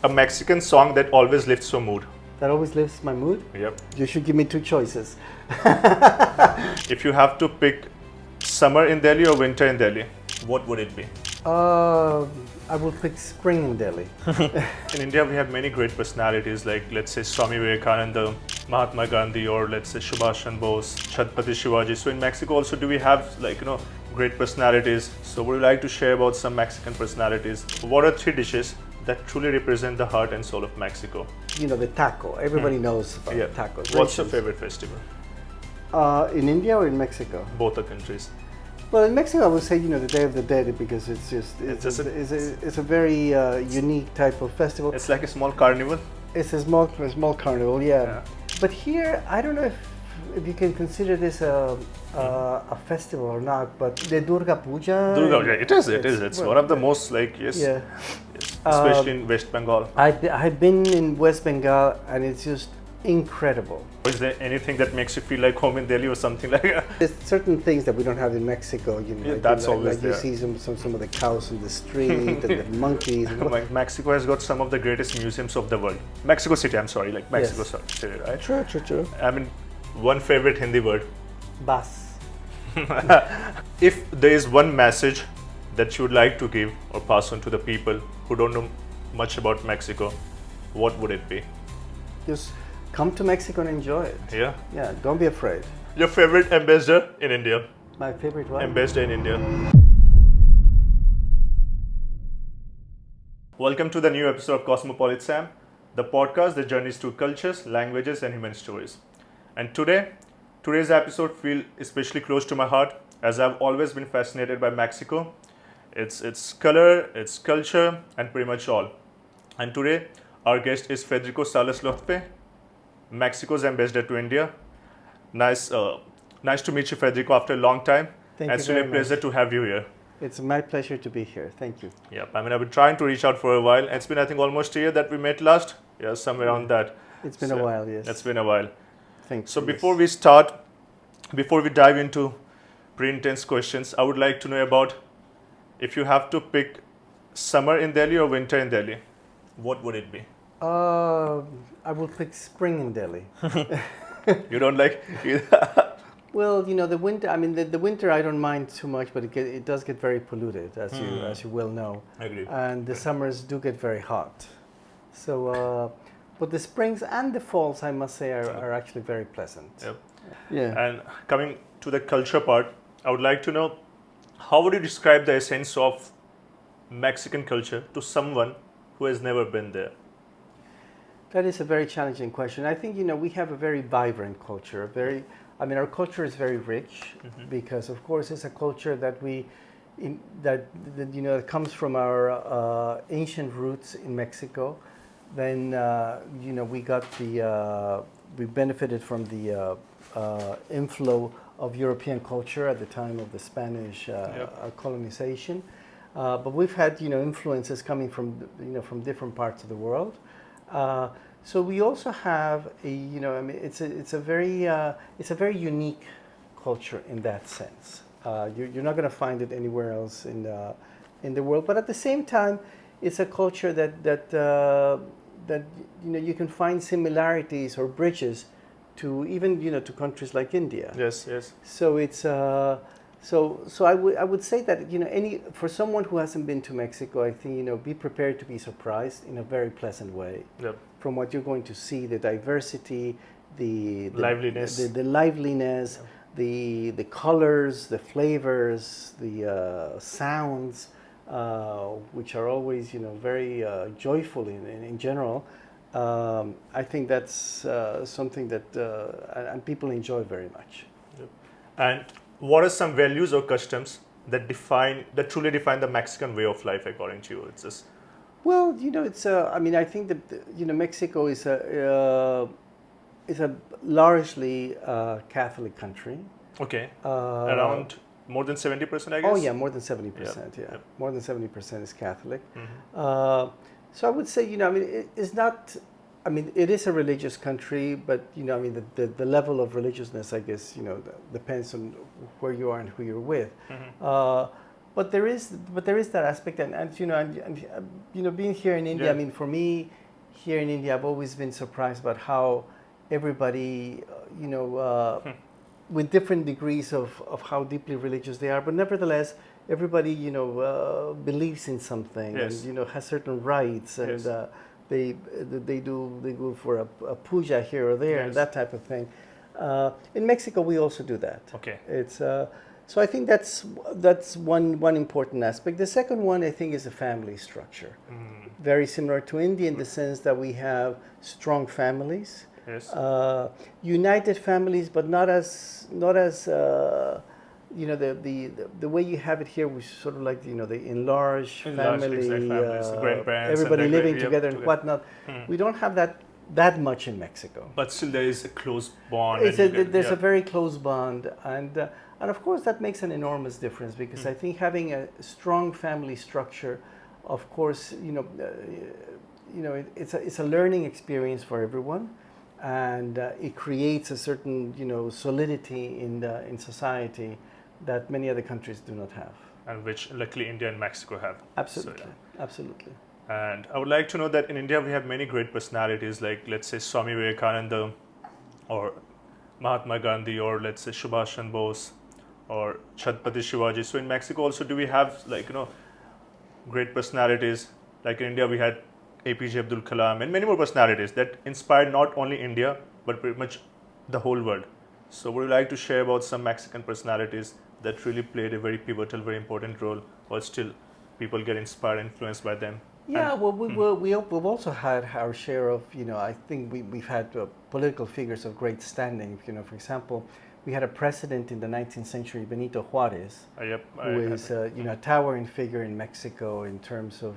A Mexican song that always lifts your mood. That always lifts my mood. Yep. You should give me two choices. If you have to pick summer in Delhi or winter in Delhi, what would it be? I will pick spring in Delhi. In India, we have many great personalities like, let's say, Swami Vivekananda, Mahatma Gandhi, or let's say Subhash Chandra Bose, Chhatrapati Shivaji. So in Mexico also, do we have great personalities? So would you like to share about some Mexican personalities? What are three dishes that truly represent the heart and soul of Mexico? The taco. Everybody knows about tacos. What's your favorite festival? In India or in Mexico? Both the countries. Well, in Mexico, I would say the Day of the Dead, because it's a very unique type of festival. It's like a small carnival. It's a small carnival, yeah. But here, I don't know if you can consider this a festival or not. But the Durga Puja. It is. It's one of the most especially in West Bengal. I've been in West Bengal, and it's just incredible. Is there anything that makes you feel like home in Delhi or something like that? There's certain things that we don't have in Mexico. Always there. You see some of the cows in the street and the monkeys. Mexico has got some of the greatest museums of the world. Mexico City, Mexico City, right? True. I mean, one favorite Hindi word. Bus. If there is one message that you would like to give or pass on to the people who don't know much about Mexico, what would it be? Just come to Mexico and enjoy it. Yeah, don't be afraid. Your favorite ambassador in India? My favorite one? Ambassador in India. Welcome to the new episode of Cosmopolitan Sam, the podcast that journeys through cultures, languages, and human stories. And today's episode feels especially close to my heart, as I've always been fascinated by Mexico, its color, its culture, and pretty much all. And today, our guest is Federico Salas Lozpe, Mexico's ambassador to India. Nice to meet you, Federico, after a long time. Thank you. It's really a pleasure to have you here. It's my pleasure to be here. Thank you. Yeah, I've been trying to reach out for a while. It's been, I think, almost a year that we met last. Yeah, somewhere around that. It's been a while, yes. It's been a while. Thank you. So before we dive into pretty intense questions, I would like to know about, if you have to pick summer in Delhi or winter in Delhi, what would it be? I will pick spring in Delhi. You don't like Well, the winter. I mean, the winter I don't mind too much, but it does get very polluted, as you well know. I agree. And the summers do get very hot. So, but the springs and the falls, I must say, are actually very pleasant. Yep. Yeah. And coming to the culture part, I would like to know, how would you describe the essence of Mexican culture to someone who has never been there? That is a very challenging question. I think we have a very vibrant culture. Our culture is very rich because, of course, it's a culture that that comes from our ancient roots in Mexico. Then we benefited from the inflow of European culture at the time of the Spanish colonization. But we've had influences coming from different parts of the world. So we also have it's a very unique culture in that sense. You're not going to find it anywhere else in the world. But at the same time, it's a culture that you can find similarities or bridges to even to countries like India. Yes. So it's so I would say that for someone who hasn't been to Mexico, I think be prepared to be surprised in a very pleasant way. Yep. From what you're going to see, the diversity, the liveliness, the colors, the flavors, the sounds, which are always very joyful in general. I think that's something that and people enjoy very much. Yep. And what are some values or customs that truly define the Mexican way of life according to you? It's just Well, it's I think that Mexico is a largely Catholic country. Okay. Around more than 70%, I guess. Oh yeah, more than 70%. Yeah, Yep. More than 70% is Catholic. Mm-hmm. So I would say, it's not. It is a religious country, but the level of religiousness, I guess, depends on where you are and who you're with. Mm-hmm. but there is that aspect, and being here in India, Yeah. I mean, for me, here in India, I've always been surprised about how everybody, with different degrees of how deeply religious they are, but nevertheless, everybody, believes in something, Yes. and has certain rights, and Yes. they go for a puja here or there, and Yes. that type of thing. In Mexico, we also do that. Okay. It's so I think that's one important aspect. The second one, I think, is a family structure. Very similar to India in the sense that we have strong families, Yes. united families, but not as the way you have it here, which is sort of like the enlarged family, exact families, the grandparents, and everybody their living yep, together and whatnot. We don't have that much in Mexico. But still, there is a close bond. There's a very close bond, and of course that makes an enormous difference because I think having a strong family structure, of course, it's a learning experience for everyone, and it creates a certain solidity in society that many other countries do not have. And which luckily India and Mexico have. Absolutely, So, absolutely. And I would like to know that in India we have many great personalities like, let's say, Swami Vivekananda or Mahatma Gandhi, or let's say Subhash Chandra Bose or Chhatrapati Shivaji. So in Mexico also, do we have great personalities? Like in India we had APJ Abdul Kalam and many more personalities that inspired not only India but pretty much the whole world. So would you like to share about some Mexican personalities that really played a very pivotal, very important role, or still people get inspired, influenced by them? Yeah, well, we've also had our share of, I think we've had political figures of great standing. For example, we had a president in the 19th century, Benito Juarez, who is a towering figure in Mexico in terms of,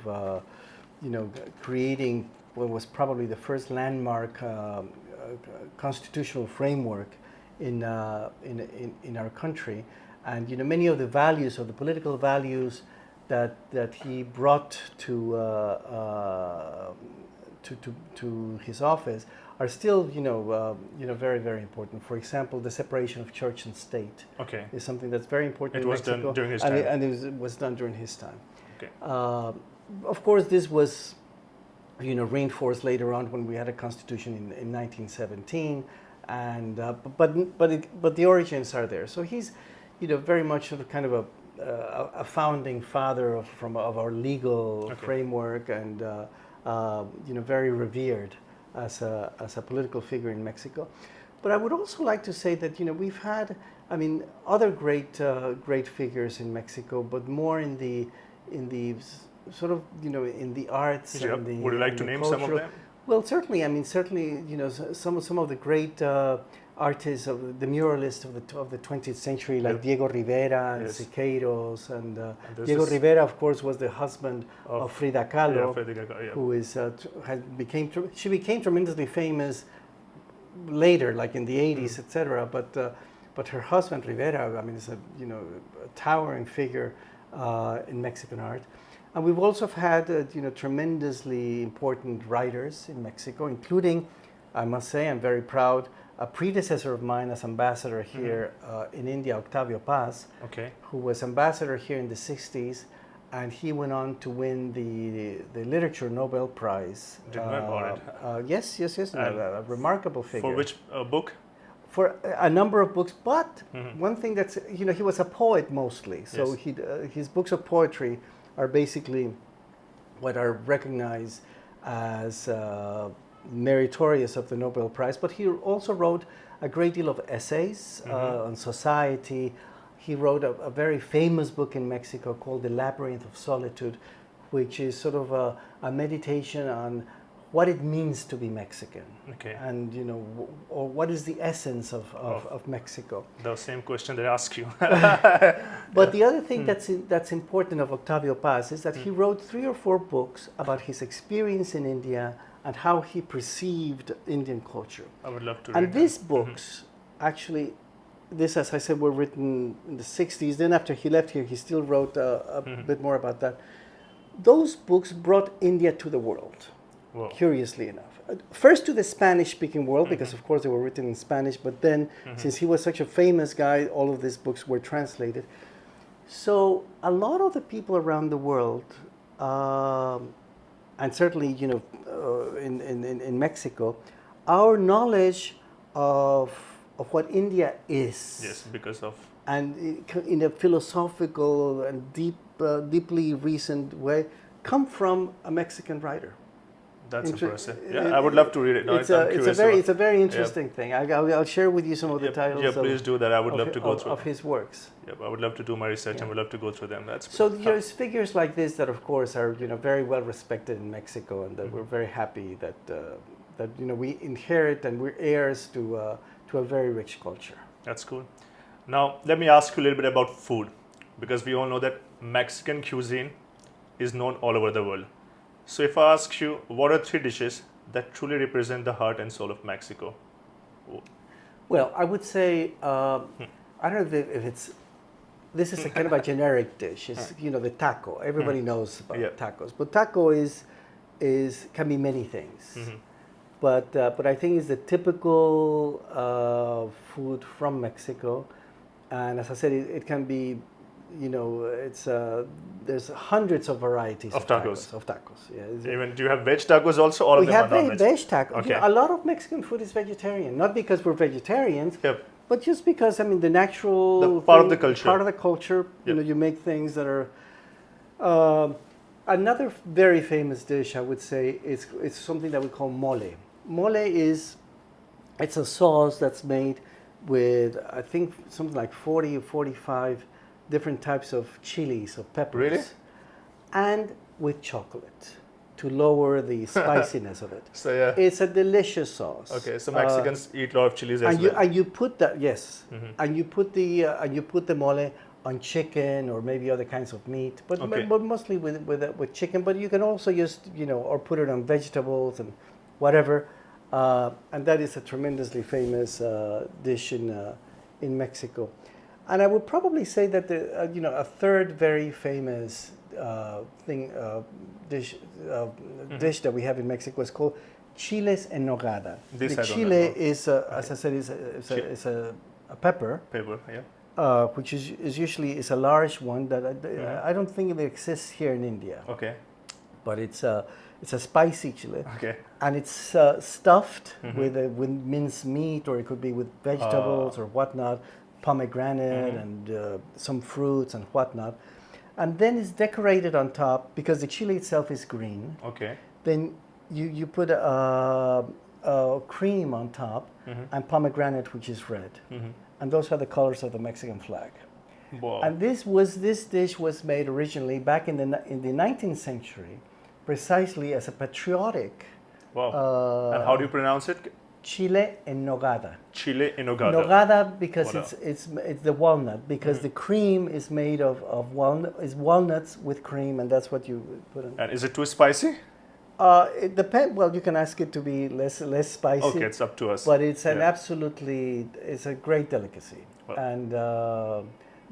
creating what was probably the first landmark constitutional framework in our country, and many of the values, of the political values that he brought to his office are still very, very important. For example, the separation of church and state is something that's very important. It was Mexico, done during his time, and it was done during his time. Okay. Of course, this was reinforced later on when we had a constitution in 1917, and but the origins are there. So he's very much sort of kind of a founding father of our legal framework, and very revered as a political figure in Mexico. But I would also like to say that we've had, other great figures in Mexico, but more in the sort of in the arts. Yeah. And the, would you like to name some of them? Well, certainly. Some of the great artists of the muralists of the 20th century, like Diego Rivera and Siqueiros, and Diego Rivera, of course, was the husband of Frida Kahlo, who she became tremendously famous later, like in the 80s, etc. But her husband Rivera, is a towering figure in Mexican art. And we've also had tremendously important writers in Mexico, including, I must say, I'm very proud, a predecessor of mine as ambassador here in India, Octavio Paz, who was ambassador here in the 60s, and he went on to win the Literature Nobel Prize. Didn't know about it. Yes, a remarkable figure. For which book? For a number of books, but one thing that's, he was a poet mostly, so his books of poetry are basically what are recognized as meritorious of the Nobel Prize. But he also wrote a great deal of essays on society. He wrote a very famous book in Mexico called The Labyrinth of Solitude, which is sort of a meditation on what it means to be Mexican, and or what is the essence of Mexico. The same question they ask you. But the other thing that's important of Octavio Paz is that he wrote 3 or 4 books about his experience in India and how he perceived Indian culture. I would love to read And these books, actually, as I said, were written in the 60s. Then after he left here, he still wrote a bit more about that. Those books brought India to the world. Whoa. Curiously enough. First to the Spanish-speaking world, because of course they were written in Spanish, but then since he was such a famous guy, all of these books were translated. So a lot of the people around the world, and certainly in Mexico, our knowledge of what India is, Yes, because of and in a philosophical and deeply recent way, come from a Mexican writer. that's impressive. Yeah, I would love to read it. No, It's I'm curious about- it's a very interesting thing. I'll share with you some of the titles. Yeah, please do that. I would love to go through of his works. Yeah, I would love to do my research and would love to go through them. That's So there's figures like this that, of course, are very well respected in Mexico, and that we're very happy that we inherit and we're heirs to a very rich culture. That's cool. Now, let me ask you a little bit about food, because we all know that Mexican cuisine is known all over the world. So if I ask you, what are 3 dishes that truly represent the heart and soul of Mexico? Well, I would say, I don't know if it's, this is a kind of a generic dish. It's, the taco. Everybody knows about tacos. But taco can be many things. But I think it's the typical food from Mexico. And as I said, it can be, there's hundreds of varieties Of tacos. Yeah. Even do you have veg tacos also? All of We them have are non-veg. veg tacos. Okay. A lot of Mexican food is vegetarian, not because we're vegetarians, Yep. but just because the natural The part of the culture. Part of the culture. Yep. You make things that are. Another very famous dish, I would say, is something that we call mole. Mole it's a sauce that's made with, I think, something like 40 or 45 different types of chilies, of peppers. Really? And with chocolate to lower the spiciness of it. So yeah. It's a delicious sauce. Okay, so Mexicans eat a lot of chilies as well. And you put that, yes, and you put the mole on chicken or maybe other kinds of meat, but mostly with chicken. But you can also just or put it on vegetables and whatever. And that is a tremendously famous dish in Mexico. And I would probably say that a third very famous dish that we have in Mexico is called chiles en nogada. This the I don't chile know. is, as I said, is a pepper. Pepper, yeah. Which is usually a large one that I don't think it exists here in India. Okay. But it's a spicy chile. Okay. And it's stuffed with minced meat, or it could be with vegetables or whatnot, pomegranate and some fruits and whatnot. And then it's decorated on top, because the chile itself is green. Okay. Then you put cream on top and pomegranate, which is red. And those are the colors of the Mexican flag. Wow. And this dish was made originally back in the 19th century, precisely as a patriotic. Wow. And how do you pronounce it? Chile en nogada. Chile en nogada. Nogada because it's the walnut, because the cream is made of walnuts with cream, and that's what you put in. And is it too spicy? It depends. Well, you can ask it to be less spicy. Okay, it's up to us. But it's it's a great delicacy, and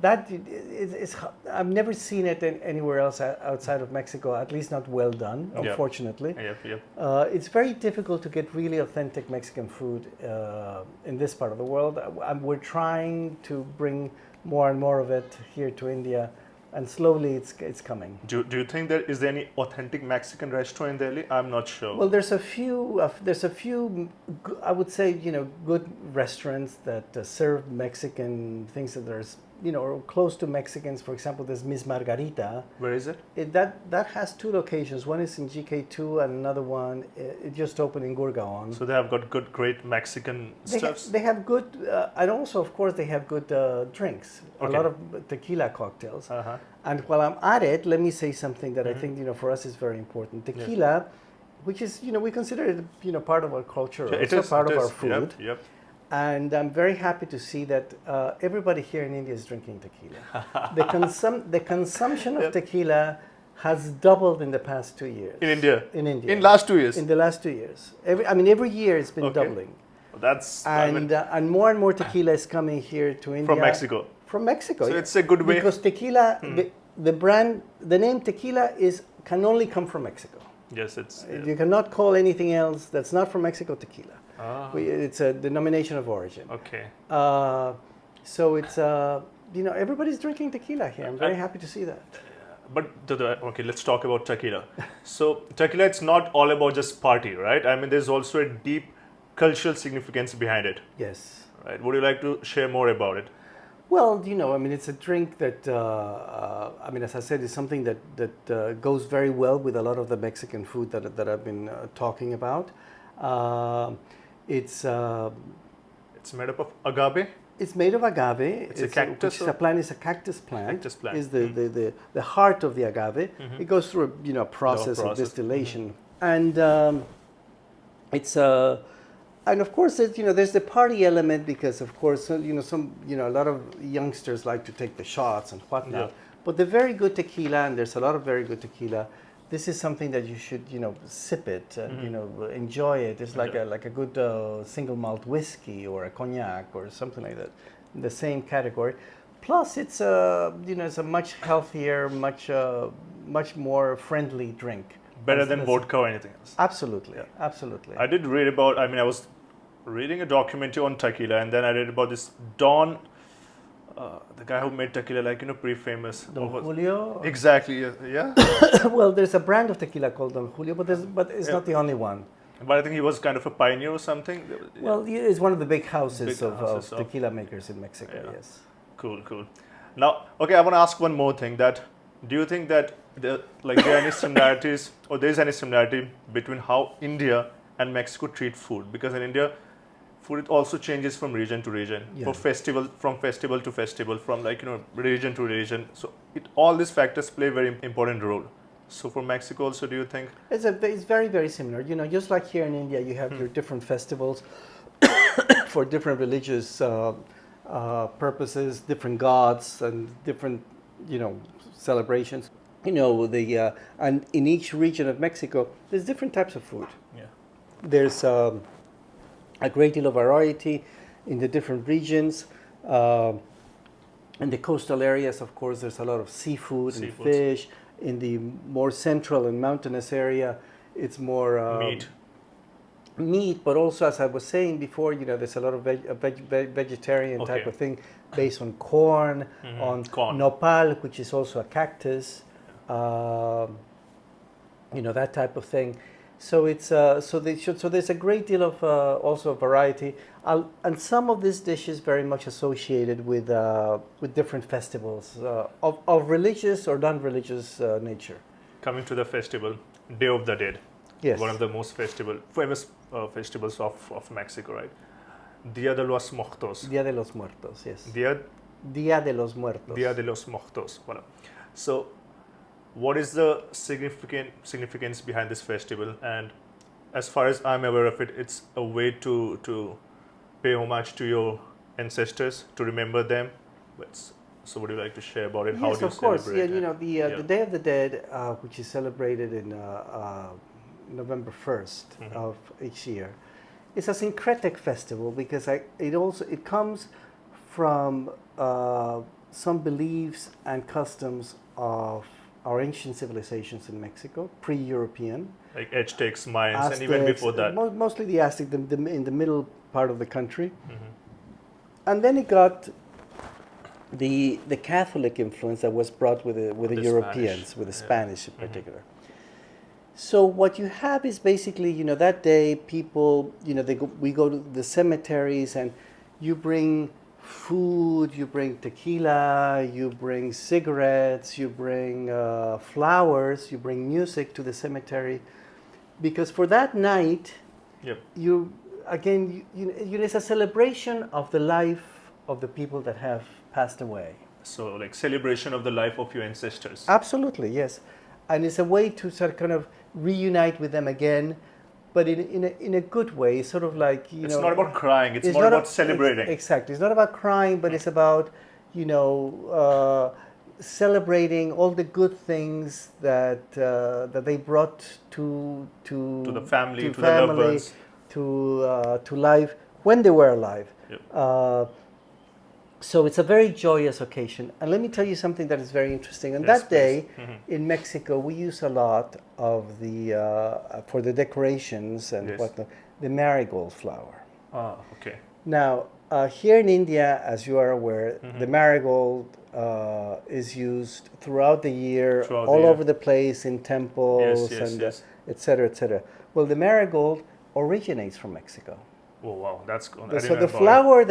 that is I've never seen it anywhere else outside of Mexico. At least not well done, unfortunately. Yep. It's very difficult to get really authentic Mexican food in this part of the world. We're trying to bring more and more of it here to India. And slowly it's coming. Do you think is there any authentic Mexican restaurant in Delhi? I'm not sure. Well, there's a few. I would say good restaurants that serve Mexican things that there's or close to Mexicans. For example, there's Miss Margarita. Where is it? That has 2 locations. One is in GK2 and another one it just opened in Gurgaon. So they have got great Mexican stuffs. They have good, and also of course they have good drinks. Okay. A lot of tequila cocktails. And while I'm at it, let me say something that I think for us is very important. Tequila, which is we consider it part of our culture, also part of our food. Yep. And I'm very happy to see that everybody here in India is drinking tequila. The consumption of tequila has doubled in the past 2 years. In India? In India. In last 2 years? In the last 2 years. Every year it's been doubling. That's... And more and more tequila is coming here to India. From Mexico? From Mexico. So it's a good way... Because tequila, the name tequila can only come from Mexico. Yes, it's... You cannot call anything else that's not from Mexico tequila. It's a denomination of origin. Okay. So it's everybody's drinking tequila here. I'm very happy to see that. But okay, let's talk about tequila. So tequila, it's not all about just party, right? I mean, there's also a deep cultural significance behind it, Yes. right? Would you like to share more about it? Well, it's a drink that, as I said, is something that goes very well with a lot of the Mexican food that I've been talking about. It's made up of agave. It's made of agave. It's a cactus. Which is a plant. It's a cactus plant. Cactus plant. Is the heart of the agave. It goes through a process of distillation, and it's and of course there's the party element because of course a lot of youngsters like to take the shots and whatnot. Yeah. But the very good tequila, and there's a lot of very good tequila. This is something that you should, sip it and enjoy it. It's like a good single malt whiskey or a cognac or something like that, in the same category. Plus, it's it's a much healthier, much more friendly drink. Better than vodka or anything else. Absolutely, absolutely. I did read about. I was reading a documentary on tequila, and then I read about this Don. The guy who made tequila, pretty famous. Don Julio? Exactly, yeah. Well, there's a brand of tequila called Don Julio, but it's not the only one. But I think he was kind of a pioneer or something. Well, it's one of the big houses of tequila makers in Mexico, yes. Cool. Now, okay, I want to ask one more thing. Do you think that there are any similarities, or there is any similarity between how India and Mexico treat food? Because in India, food also changes from region to region, from festival to festival, from region to region. So all these factors play a very important role. So for Mexico also, do you think? It's very, very similar. Just like here in India, you have your different festivals for different religious purposes, different gods, and different, celebrations. And in each region of Mexico, there's different types of food. Yeah. There's a great deal of variety in the different regions. In the coastal areas, of course, there's a lot of seafood and fish. In the more central and mountainous area, it's more meat, but also, as I was saying before, there's a lot of vegetarian type of thing based on corn, on nopal, which is also a cactus, that type of thing. So it's so there's a great deal of also variety, and some of these dishes very much associated with different festivals of religious or non-religious nature. Coming to the festival, Day of the Dead. Yes. One of the most famous festivals of Mexico, right? Dia de los Muertos. Dia de los Muertos, yes. Dia de los Muertos. Dia de los Muertos. Voilà. So, what is the significance behind this festival? And as far as I'm aware of it, it's a way to pay homage to your ancestors, to remember them. So would you like to share about it? Yes, how do you of course. celebrate Yeah, the Day of the Dead, which is celebrated in November 1st of each year, it's a syncretic festival because it comes from some beliefs and customs of our ancient civilizations in Mexico, pre-European. Like Aztecs, Mayans, Aztecs, and even before that. Mostly the Aztec, in the middle part of the country. And then it got the Catholic influence that was brought with the Europeans, with the Spanish in particular. So what you have is basically, that day people, we go to the cemeteries and you bring food, you bring tequila, you bring cigarettes, you bring flowers, you bring music to the cemetery, because for that night, it's a celebration of the life of the people that have passed away. So like celebration of the life of your ancestors. Absolutely, yes. And it's a way to sort of kind of reunite with them again, but in a good way, sort of like, it's not about crying, it's more about celebrating. Exactly. It's not about crying, but it's about, celebrating all the good things that they brought to the family, to the loved ones, to life when they were alive. Yep. So it's a very joyous occasion. And let me tell you something that is very interesting. On that day, in Mexico, we use a lot of for the decorations and whatnot, the marigold flower. Ah, okay. Now, Here in India, as you are aware, the marigold is used throughout the year, Throughout the all year. over the place in temples Yes, and yes. et cetera, et cetera. Well, the marigold originates from Mexico. Oh wow, that's cool. I So didn't know the about it. flower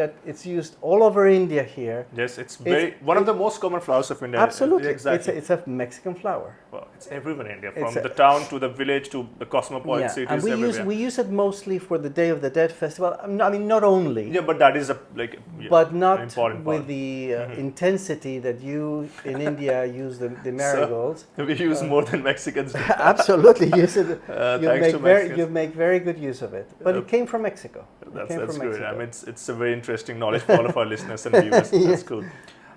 that it's used all over India here. Yes, it's very one of the most common flowers of India. Absolutely, Exactly. it's a Mexican flower. Well, it's everywhere in India, It's from the town to the village to the cosmopolitan Yeah, cities, and everywhere. we use it mostly for the Day of the Dead festival. I mean, not only, Yeah, but that is but an not important with part. the intensity that you in India use the So, marigolds. we use more than Mexicans do. Absolutely, use it. Thanks to Mexicans. You make very good use of it. But it came from Mexico. That's good. I mean, it's a very interesting knowledge for all of our listeners and viewers. That's cool.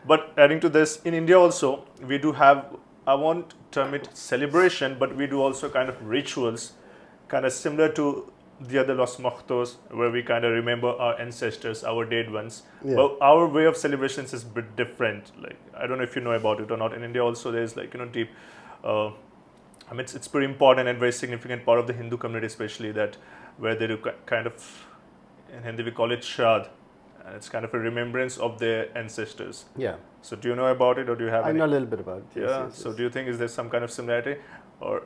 But adding to this, in India also, we do have, I won't term it celebration, but we do also kind of rituals, kind of similar to the other Los Muertos, where we kind of remember our ancestors, our dead ones. Yeah. But our way of celebrations is a bit different. Like, I don't know if you know about it or not. In India also, there's like, deep, I mean, it's pretty important and very significant part of the Hindu community, especially that where they do kind of, in Hindi we call it Shraddh, and it's kind of a remembrance of their ancestors. Yeah, So do you know about it, or do you have I any? know a little bit about it. Yes, Yeah. yes, So yes. do you think is there some kind of similarity, or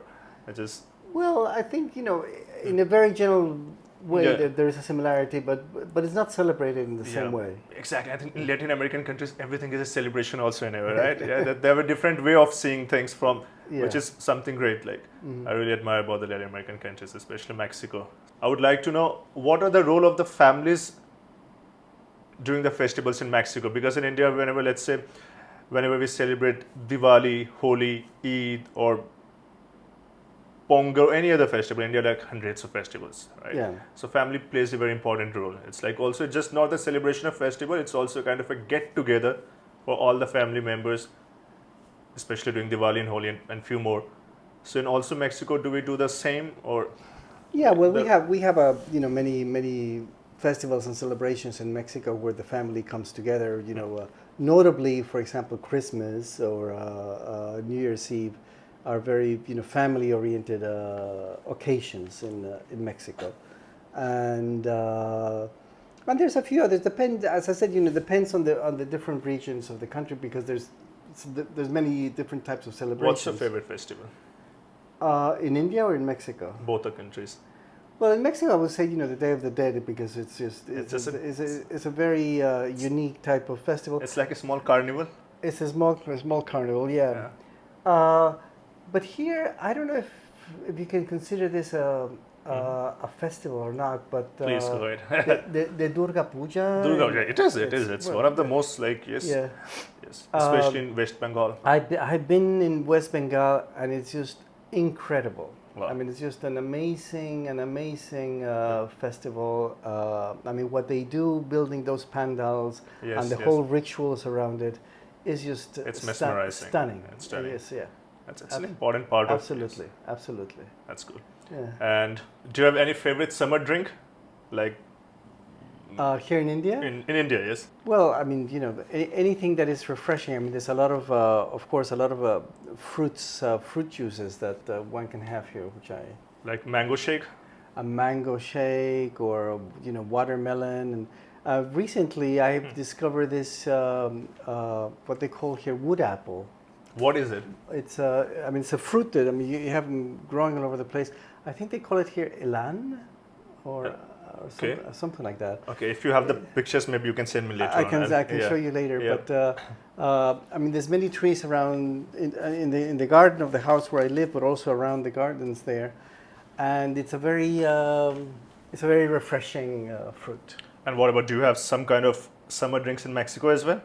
it just Well, I think in a very general way Yeah. there is a similarity, but it's not celebrated in the same Yeah. way. Exactly. I think in Latin American countries everything is a celebration also in a way, right? Yeah. That they have a different way of seeing things from, Yeah. which is something great. Like I really admire about the Latin American countries, especially Mexico. I would like to know what are the role of the families during the festivals in Mexico, because in India, whenever we celebrate Diwali, Holi, Eid, or Pongal, or any other festival, India like hundreds of festivals, right? Yeah. So family plays a very important role. It's like also just not the celebration of festival, it's also kind of a get together for all the family members, especially during Diwali and Holi and few more. So in also Mexico, do we do the same, or Yeah, well, The- we have a many festivals and celebrations in Mexico where the family comes together. Notably, for example, Christmas or New Year's Eve are very family oriented occasions in Mexico, and there's a few others. As I said, depends on the different regions of the country because there's many different types of celebrations. what's your favorite festival? In India or in Mexico? Both the countries. Well, in Mexico, I would say the Day of the Dead because it's a very unique type of festival. It's like a small carnival. It's a small carnival, yeah. But here, I don't know if you can consider this a festival or not. But Please go ahead. the Durga Puja. Durga Puja, it is. It's well, one of the most yes, Yeah, yes, especially in West Bengal. I've been in West Bengal, and it's just incredible. Wow. I mean, it's just an amazing festival. I mean, what they do, building those pandals Yes, and the yes. whole rituals around it, is just It's mesmerizing. stunning. It's stunning. Yes, yeah, It's an important part of absolutely, absolutely. That's cool. Yeah. And do you have any favorite summer drink, like Here in India, in India? Yes. well, I mean, anything that is refreshing. I mean, there's a lot of course, a lot of fruit juices that one can have here, which Like mango shake. a mango shake or watermelon. And recently, I've discovered this what they call here wood apple. What is it? It's it's a fruit that you have them growing all over the place. I think they call it here elan, or Okay. something like that. Okay, if you have the pictures, maybe you can send me later. I can on. I can Yeah. show you later. Yeah. But I mean, there's many trees around in the garden of the house where I live, but also around the gardens there, and it's a very refreshing fruit. And what about? Do you have some kind of summer drinks in Mexico as well?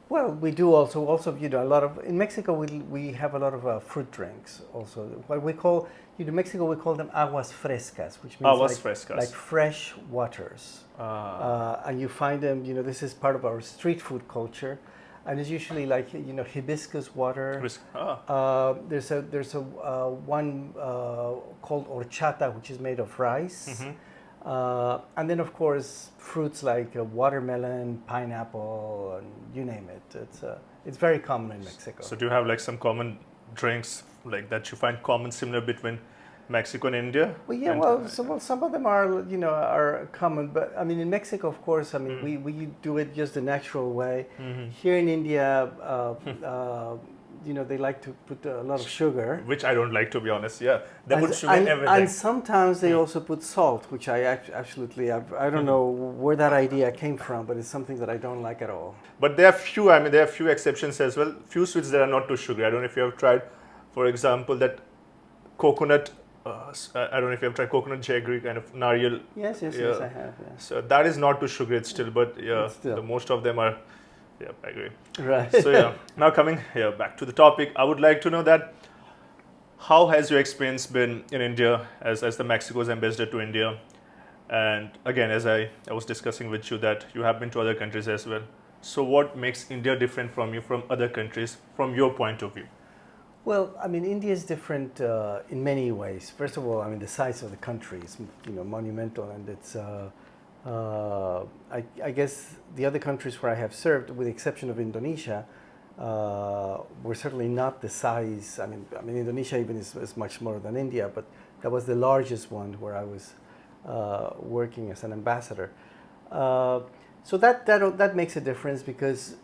Well, we do also a lot of in Mexico we have a lot of fruit drinks also. What we call Mexico we call them aguas frescas, which means Aguas frescas. like fresh waters. And you find them. This is part of our street food culture, and it's usually like hibiscus water. There's a one called horchata, which is made of rice. And then, of course, fruits like watermelon, pineapple, and you name it. It's very common in Mexico. So do you have like some common drinks like that you find common similar between Mexico and India? Well, yeah, And, well, some of them are, are common, but I mean, in Mexico, of course, I mean, we do it just the natural way. Here in India, they like to put a lot of sugar. which I don't like, to be honest. Yeah, they put sugar and, in everything. and sometimes they also put salt, which I absolutely, I don't know where that idea came from, but it's something that I don't like at all. But there are few. I mean, there are few exceptions as well. Few sweets that are not too sugary. I don't know if you have tried, for example, that coconut. I don't know if you have tried coconut jaggery, kind of nariyal. Yes, I have. Yeah. So that is not too sugary. It's still, but yeah, Still. the most of them are. Yeah, I agree. Right. So yeah, now coming here back to the topic, I would like to know that how has your experience been in India as the Mexico's ambassador to India? And again, as I was discussing with you that you have been to other countries as well. So what makes India different from you from other countries from your point of view? Well, I mean, India is different in many ways. First of all, I mean, the size of the country is, monumental, and it's. I guess the other countries where I have served, with the exception of Indonesia, were certainly not the size. I mean, Indonesia even is much smaller than India, but that was the largest one where I was working as an ambassador. So that makes a difference because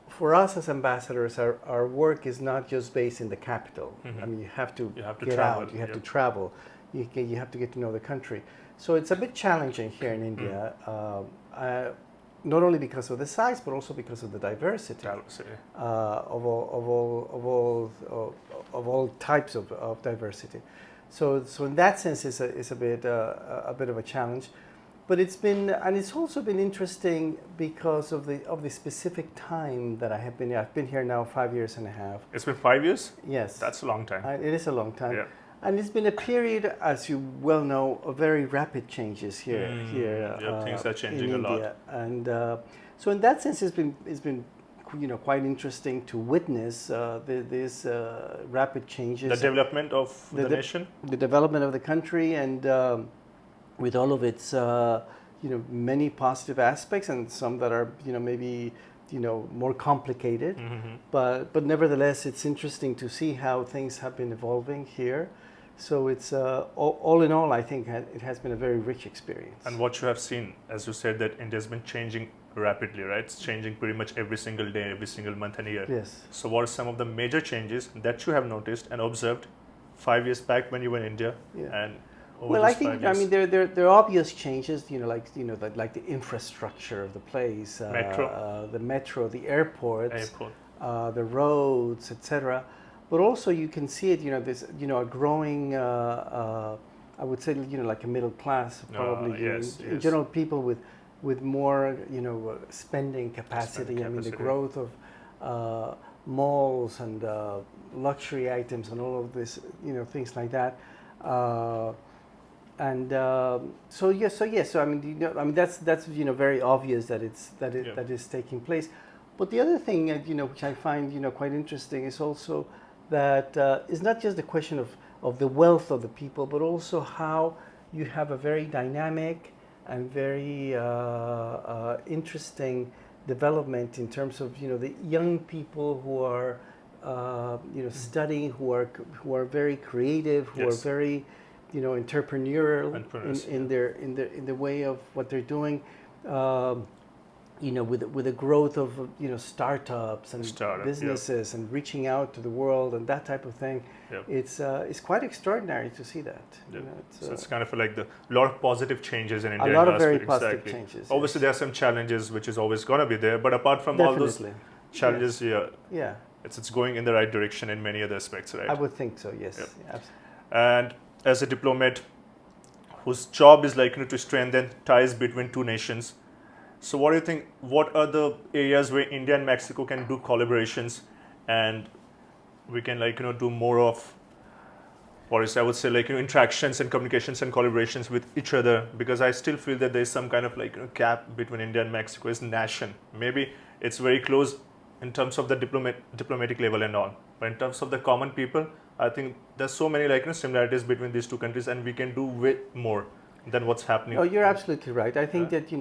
for us as ambassadors, our work is not just based in the capital. I mean, you have to get travel, out, you have to travel, you have to get to know the country. So it's a bit challenging here in India, not only because of the size, but also because of the diversity of all types of diversity. So in that sense, it's a bit of a challenge. But it's also been interesting because of the specific time that I have been here. I've been here now 5 years and a half. It's been 5 years? Yes. That's a long time. It is a long time. Yeah. And it's been a period, as you well know, of very rapid changes here. Things are changing in a lot. India. And so in that sense, it's been quite interesting to witness these rapid changes. The development of the nation? The development of the country, and with all of its many positive aspects and some that are maybe more complicated, but nevertheless it's interesting to see how things have been evolving here. So it's all in all, I think it has been a very rich experience. And what you have seen, as you said, that India has been changing rapidly, right? It's changing pretty much every single day, every single month and year. Yes. So what are some of the major changes that you have noticed and observed 5 years back when you were in India? Yeah. And well, I think there are obvious changes, like the infrastructure of the place, the metro, the airports, the roads, etc. But also you can see it, there's a growing, I would say, like a middle class, probably. In general, people with more, spending capacity. I mean, the growth of malls and luxury items and all of this, things like that. So I mean, that's very obvious that that is taking place. But the other thing which I find quite interesting is also that it's not just the question of the wealth of the people, but also how you have a very dynamic and very interesting development in terms of the young people who are studying, who are very creative, who are very entrepreneurial in the way of what they're doing. With the growth of startups and businesses and reaching out to the world and that type of thing, it's quite extraordinary to see that. So it's kind of like a lot of positive changes in India. A lot of very positive changes. Obviously, there are some challenges which is always going to be there, but apart from all those challenges, it's going in the right direction in many other aspects, right? I would think so. Yes. Yep. Absolutely. And as a diplomat whose job is to strengthen ties between two nations, so what do you think, what are the areas where India and Mexico can do collaborations and we can do more of, or I would say interactions and communications and collaborations with each other? Because I still feel that there is some kind of gap between India and Mexico as a nation. Maybe it's very close in terms of the diplomatic level and all, but in terms of the common people, I think there's so many similarities between these two countries, and we can do way more than what's happening. Oh, you're absolutely right. I think that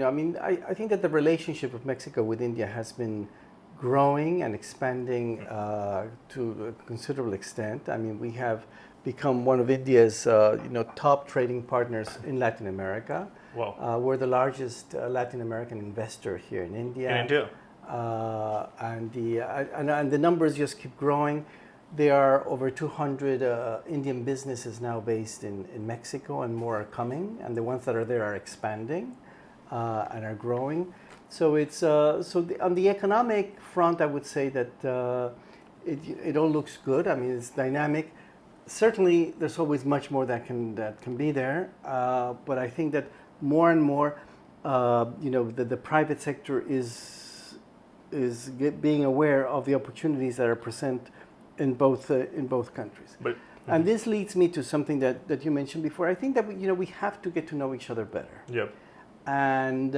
I think that the relationship of Mexico with India has been growing and expanding to a considerable extent. I mean, we have become one of India's top trading partners in Latin America. Wow. We're the largest Latin American investor here in India. In India. And the numbers just keep growing. There are over 200 Indian businesses now based in Mexico, and more are coming. And the ones that are there are expanding and are growing. So it's on the economic front, I would say that it all looks good. I mean, it's dynamic. Certainly, there's always much more that can be there. But I think that more and more, the private sector is being aware of the opportunities that are present in both countries. And this leads me to something that you mentioned before. I think that we have to get to know each other better. Yep. And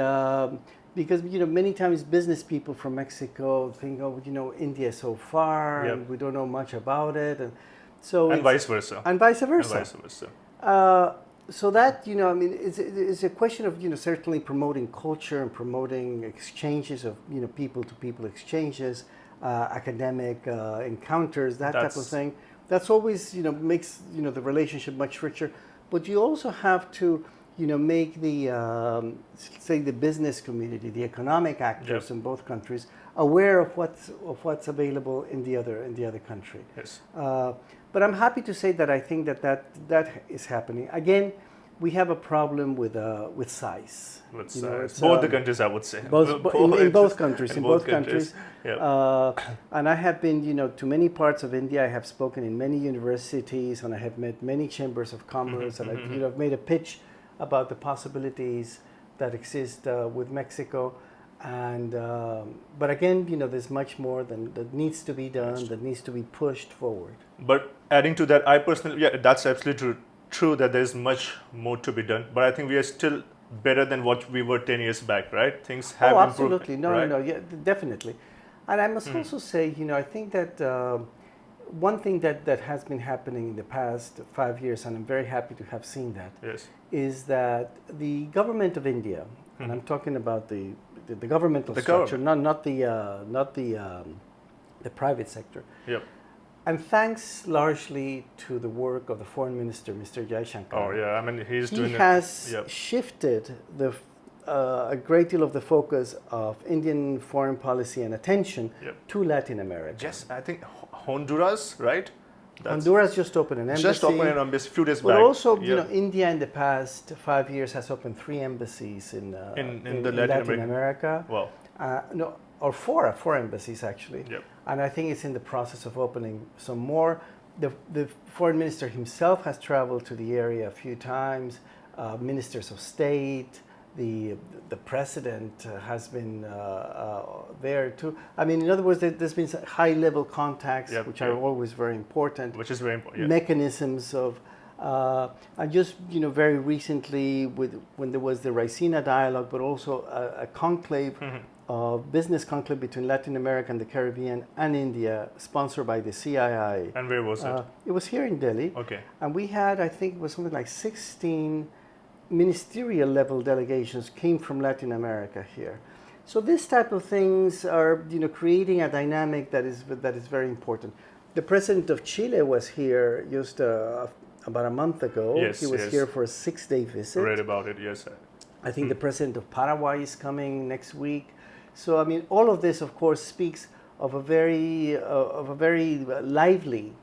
because many times business people from Mexico think, India is so far, Yep. and we don't know much about it, and vice versa. And vice versa. And vice versa. So that it's a question of certainly promoting culture and promoting exchanges of people to people exchanges, academic encounters, that type of thing. That's always makes the relationship much richer. But you also have to make the say the business community, the economic actors Yep. in both countries aware of what's available in the other country. Yes. But I'm happy to say that I think that is happening. Again, we have a problem with size. With size. Both the countries, I would say. In both countries. In both countries. Yep. And I have been, to many parts of India. I have spoken in many universities, and I have met many chambers of commerce, and I've made a pitch about the possibilities that exist with Mexico. And but again, there's much more that needs to be done, that needs to be pushed forward. But adding to that, I personally, that's absolutely true that there's much more to be done. But I think we are still better than what we were 10 years back, right? Things have improved. Absolutely. No, yeah, definitely. And I must also say, I think that one thing that has been happening in the past 5 years, and I'm very happy to have seen that, yes. is that the government of India, and I'm talking about the governmental structure, not the private sector. Yep. And thanks largely to the work of the foreign minister, Mr. Jaishankar. Oh yeah, I mean he has shifted a great deal of the focus of Indian foreign policy and attention to Latin America. Yes, I think Honduras, right? Honduras just opened an embassy. Just opened an embassy a few days back. But also, India in the past 5 years has opened 3 embassies in Latin America. Wow. Four embassies actually. Yep. And I think it's in the process of opening some more. The foreign minister himself has traveled to the area a few times. Ministers of state, the president has been there too. I mean, in other words, there's been high-level contacts, which are always very important. Which is very important. Mechanisms of, and just very recently, when there was the Raisina dialogue, but also a conclave, business conclave between Latin America and the Caribbean and India, sponsored by the CII. And where was it? It was here in Delhi. Okay. And we had, I think, it was something like 16 ministerial level delegations came from Latin America here. So this type of things are creating a dynamic that is very important. The president of Chile was here just about a month ago. Yes, he was here for a 6-day visit. I read about it, yes. I think the president of Paraguay is coming next week. So I mean, all of this, of course, speaks of a very lively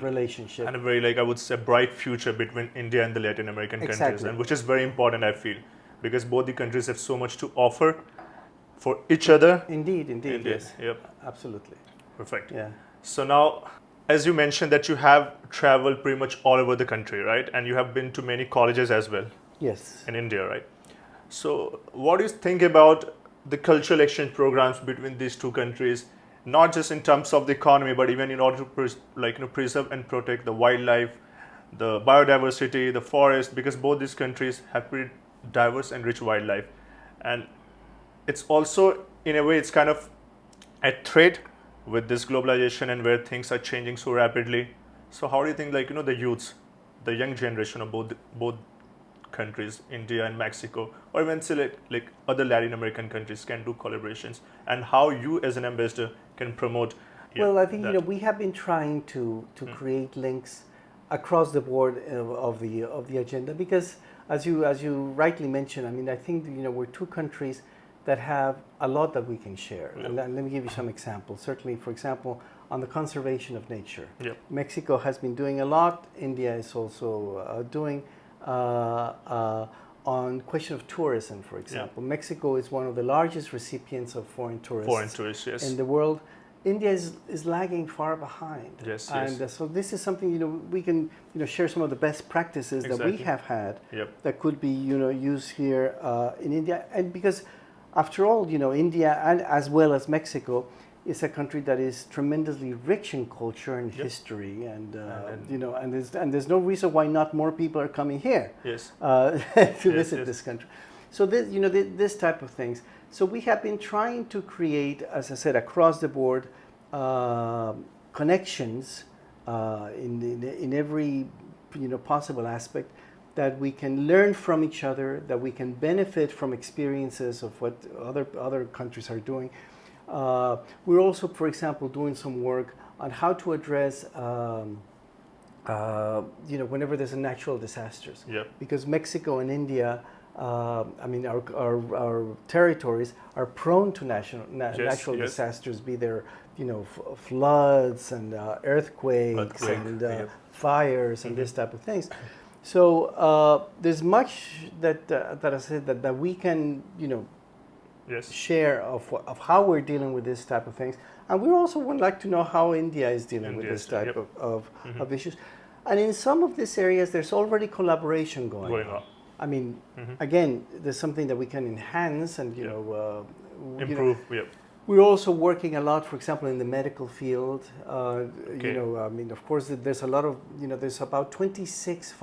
relationship, and a very, I would say, bright future between India and the Latin American countries, and which is very important, I feel, because both the countries have so much to offer for each other. Indeed, yes. Yep. Absolutely. Perfect. Yeah. So now, as you mentioned that you have traveled pretty much all over the country, right? And you have been to many colleges as well. Yes. In India, right? So what do you think about the cultural exchange programs between these two countries, not just in terms of the economy, but even in order to preserve and protect the wildlife, the biodiversity, the forest, because both these countries have pretty diverse and rich wildlife. And it's also, in a way, it's kind of a threat with this globalization and where things are changing so rapidly. So how do you think, the youths, the young generation of both countries, India and Mexico, or even say like other Latin American countries, can do collaborations, and how you as an ambassador can promote? Well, I think we have been trying to create links across the board of the agenda, because as you rightly mentioned, I mean, I think we're two countries that have a lot that we can share. Yeah. And let me give you some examples. Certainly, for example, on the conservation of nature, Yep. Mexico has been doing a lot. India is also doing. On question of tourism, for example, Mexico is one of the largest recipients of foreign tourists, yes. in the world. India is lagging far behind. Yes, and yes. So this is something we can share some of the best practices that we Exactly. have had Yep. that could be used here in India. And because after all, India and as well as Mexico is a country that is tremendously rich in culture and Yep. history, and and there's no reason why not more people are coming here Yes. to visit yes. this country. So this type of things. So we have been trying to create, as I said, across the board connections in every possible aspect, that we can learn from each other, that we can benefit from experiences of what other countries are doing. We're also, for example, doing some work on how to address whenever there's a natural disasters. Yep. Because Mexico and India, I mean, our territories are prone to natural yes. disasters, be there, floods and earthquakes and yep. fires and this type of things. So there's much that I said that we can, Yes. share of how we're dealing with this type of things, and we also would like to know how India is dealing with this type yep. of issues. And in some of these areas, there's already collaboration going on. I mean, again, there's something that we can enhance and Improve. Yep. We're also working a lot, for example, in the medical field. Okay. I mean, of course, there's a lot of, there's about 26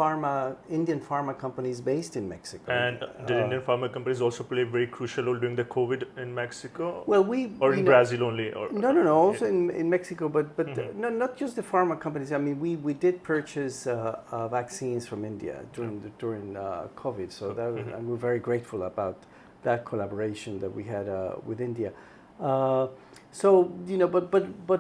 Indian pharma companies based in Mexico. And did Indian pharma companies also play a very crucial role during the COVID in Mexico? Well, or in Brazil only? Or No. Also in Mexico, but not just the pharma companies. I mean, we did purchase vaccines from India during COVID, so that was, and we're very grateful about that collaboration that we had with India. But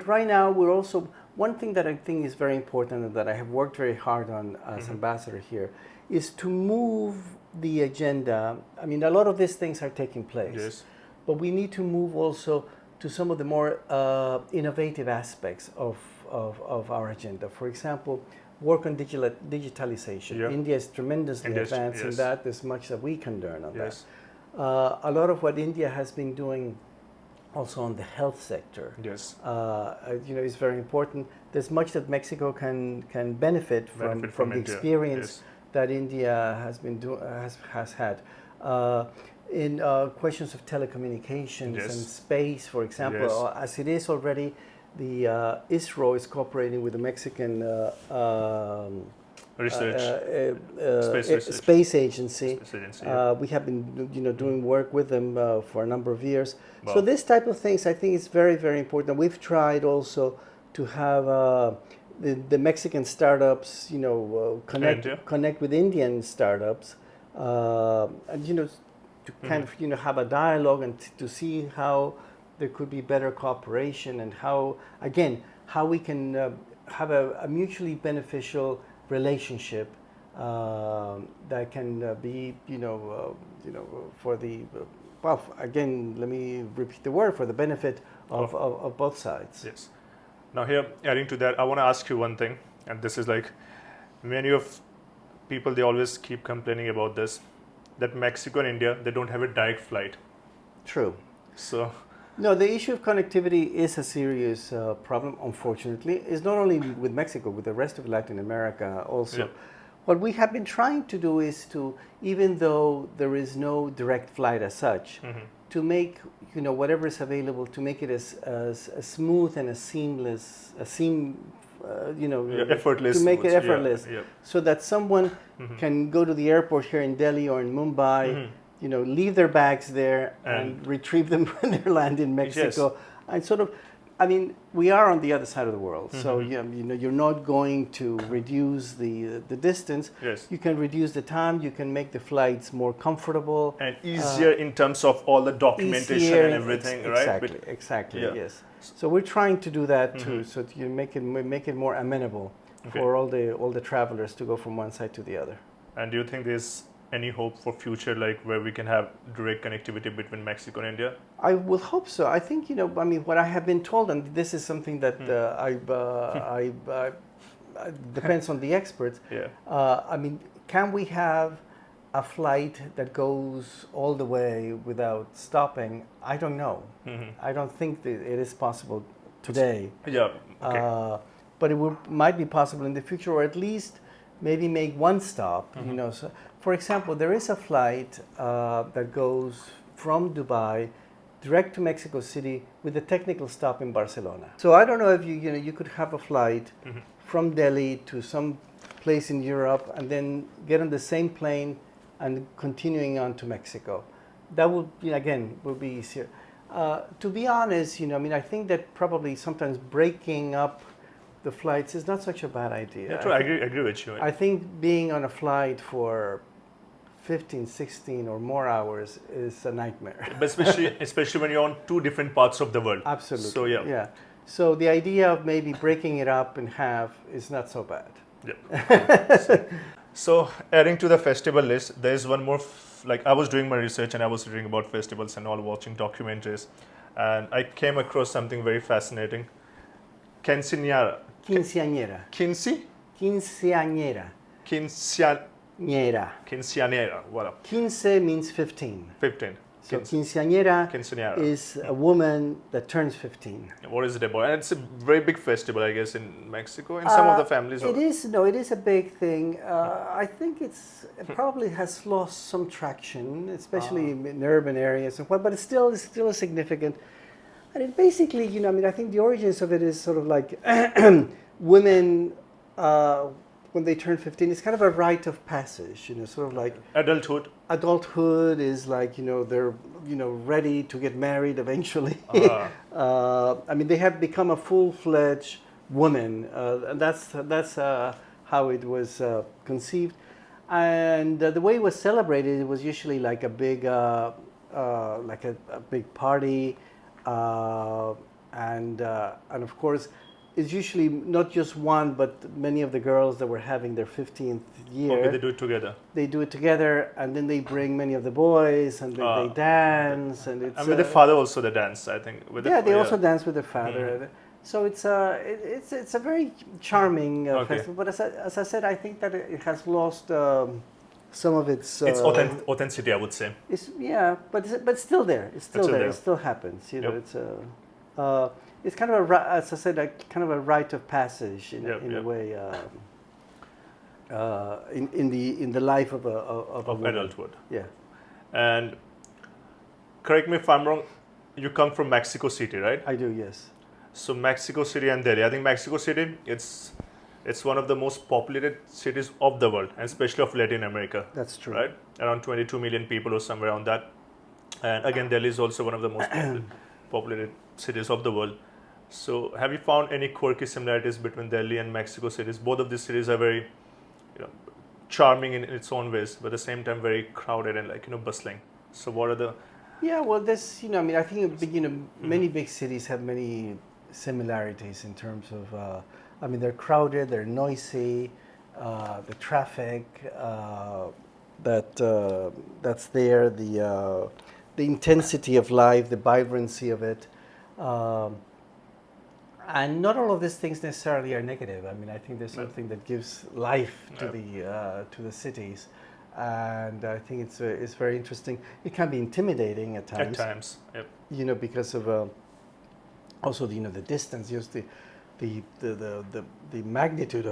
right now we're also, one thing that I think is very important and that I have worked very hard on as ambassador here is to move the agenda. I mean, a lot of these things are taking place, yes. but we need to move also to some of the more innovative aspects of our agenda. For example, work on digitalization. Yeah. India is tremendously advanced in yes. that. There's much that we can learn on Yes. that. A lot of what India has been doing also on the health sector, Yes. is very important. There's much that Mexico can benefit from the India. experience Yes. that India has had. In questions of telecommunications Yes. and space, for example, Yes. as it is already, the ISRO is cooperating with the Mexican Research. Space Agency. Space Agency, yeah. We have been doing work with them for a number of years. Wow. So this type of things, I think, is very, very important. We've tried also to have the Mexican startups, connect with Indian startups, and to kind of have a dialogue and to see how there could be better cooperation, and how we can have a mutually beneficial relationship that can be, for the, again, let me repeat the word, for the benefit of both sides. Yes. Now here, adding to that, I want to ask you one thing, and this is like, many of people, they always keep complaining about this, that Mexico and India, they don't have a direct flight. True. So. No, the issue of connectivity is a serious problem, unfortunately. It's not only with Mexico, with the rest of Latin America also. Yeah. What we have been trying to do is to, even though there is no direct flight as such, to make whatever is available, to make it as smooth and as seamless, effortless. To make it effortless, yeah. so that someone can go to the airport here in Delhi or in Mumbai, leave their bags there and retrieve them when they land in Mexico, and sort of. I mean, we are on the other side of the world, so you're not going to reduce the distance. Yes. You can reduce the time. You can make the flights more comfortable and easier in terms of all the documentation and everything, right? Exactly. Yeah. Yes. So we're trying to do that too, so to make it more amenable for all the travelers to go from one side to the other. And do you think there's any hope for future, like where we can have direct connectivity between Mexico and India? I will hope so. I think, I mean, what I have been told, and this is something that depends on the experts. Yeah. I mean, can we have a flight that goes all the way without stopping? I don't know. I don't think that it is possible today. Yeah. Okay. But it might be possible in the future, or at least maybe make one stop. So, for example, there is a flight that goes from Dubai direct to Mexico City with a technical stop in Barcelona. So I don't know if you could have a flight from Delhi to some place in Europe and then get on the same plane and continuing on to Mexico. That would would be easier. To be honest, I mean, I think that probably sometimes breaking up the flights is not such a bad idea. Yeah, true. I agree with you. I think being on a flight for 15, 16 or more hours is a nightmare. But especially when you're on two different parts of the world. Absolutely. So yeah. So the idea of maybe breaking it up in half is not so bad. Yeah. So adding to the festival list, there's one more. Like I was doing my research and I was reading about festivals and all, watching documentaries, and I came across something very fascinating. Quinceañera. Quinceañera. Voilà. Quince means 15. 15. So quinceañera is a woman that turns 15. What is it about? And it's a very big festival, I guess, in Mexico, and some of the families. It is a big thing. I think it probably has lost some traction, especially in urban areas and what. But it's still a significant. And it basically, I mean, I think the origins of it is sort of like women. When they turn 15, it's kind of a rite of passage, sort of like adulthood. Adulthood is like, they're, ready to get married eventually. I mean, they have become a full-fledged woman, and that's how it was conceived. And the way it was celebrated, it was usually like a big, like a big party, and of course. It's usually not just one, but many of the girls that were having their 15th year. Okay, they do it together. They do it together, and then they bring many of the boys, and they dance, and it's. And with the father also they dance, I think. They also dance with the father. So it's a very charming festival. But as I said, I think that it has lost some of its. Its authenticity, I would say. But it's still there. It's still there. It still happens. It's kind of as I said, kind of a rite of passage in a way in the life of a woman. Adulthood. Yeah. And correct me if I'm wrong. You come from Mexico City, right? I do, yes. So Mexico City and Delhi. I think Mexico City, it's one of the most populated cities of the world, and especially of Latin America. That's true. Right? Around 22 million people or somewhere around that. And again, Delhi is also one of the most populated cities of the world. So have you found any quirky similarities between Delhi and Mexico cities? Both of these cities are very charming in its own ways, but at the same time very crowded and bustling. So what are the... Yeah, well, I mean, I think, many big cities have many similarities in terms of, I mean, they're crowded, they're noisy, the traffic that's there, the intensity of life, the vibrancy of it. And not all of these things necessarily are negative. I mean, I think there's something that gives life to the cities, and I think it's very interesting. It can be intimidating at times. At times, yep. Because of also the distance, just the magnitude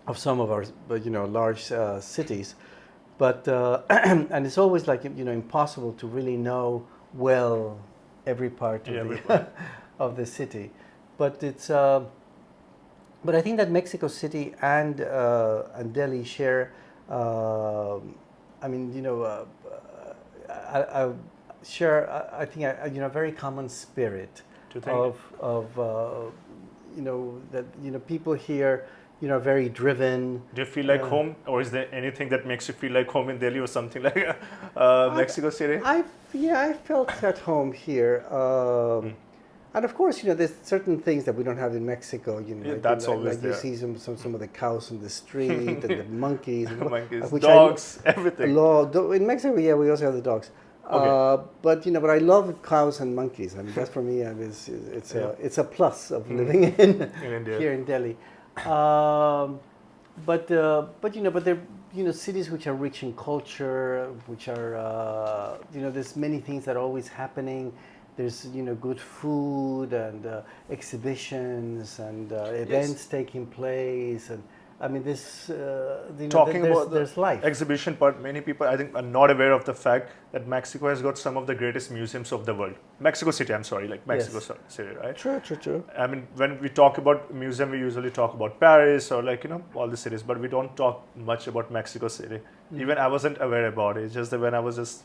of some of our large cities, but and it's always like impossible to really know well every part of of the city, but it's. But I think that Mexico City and Delhi share. I mean, share. I think a very common spirit of that people here are very driven. Do you feel like home, or is there anything that makes you feel like home in Delhi or something like Mexico City? I felt at home here. And of course, there's certain things that we don't have in Mexico. Yeah, that's always like you there. see some of the cows on the street and the monkeys, and Monkeys, which dogs, everything. In Mexico, yeah, we also have the dogs. Okay. But I love cows and monkeys. I mean, that's for me. It's a plus of living in India. here in Delhi. But they're cities which are rich in culture, which are there's many things that are always happening. There's good food and exhibitions and events taking place, and I mean this. There's life. Exhibition part, many people I think are not aware of the fact that Mexico has got some of the greatest museums of the world. Mexico City, I'm sorry, like Mexico City, right? True. I mean, when we talk about museum, we usually talk about Paris or all the cities, but we don't talk much about Mexico City. Even I wasn't aware about it. It's just that when I was just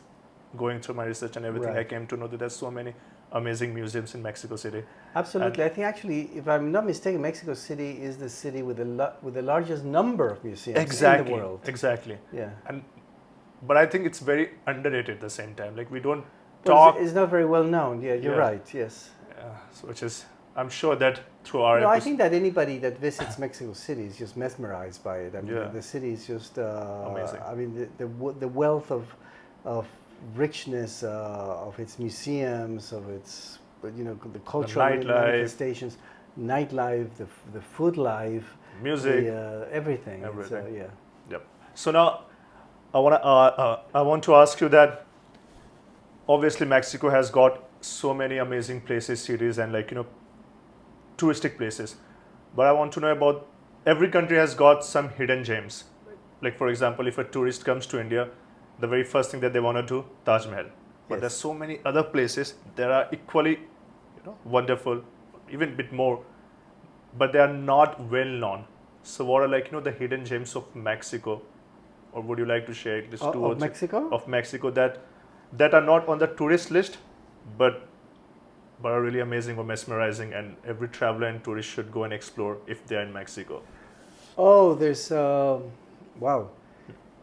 going through my research and everything, Right. I came to know that there's so many amazing museums in Mexico City. Absolutely. I think actually, if I'm not mistaken, Mexico City is the city with the largest number of museums in the world. Exactly. Yeah. But I think it's very underrated at the same time. Like we don't Well, talk. it's not very well known. Yeah, you're Yeah. right. Yes. So which is, I'm sure that through our I think that anybody that visits Mexico City is just mesmerized by it. I mean, Yeah. the city is just Amazing. I mean, the wealth of richness of its museums, of its the cultural nightlife. manifestations, nightlife, the food life, music. everything. Everything. Yeah. Yep. So now, I want to ask you that. Obviously, Mexico has got so many amazing places, cities, and touristic places. But I want to know about every country has got some hidden gems. Like for example, if a tourist comes to India, the very first thing that they want to do, Taj Mahal. But Yes. there's so many other places that are equally, wonderful, even a bit more, but they are not well known. So what are the hidden gems of Mexico, or would you like to share at least two or Of three Mexico? of Mexico that are not on the tourist list, but are really amazing or mesmerizing, and every traveler and tourist should go and explore if they are in Mexico. Oh, there's wow.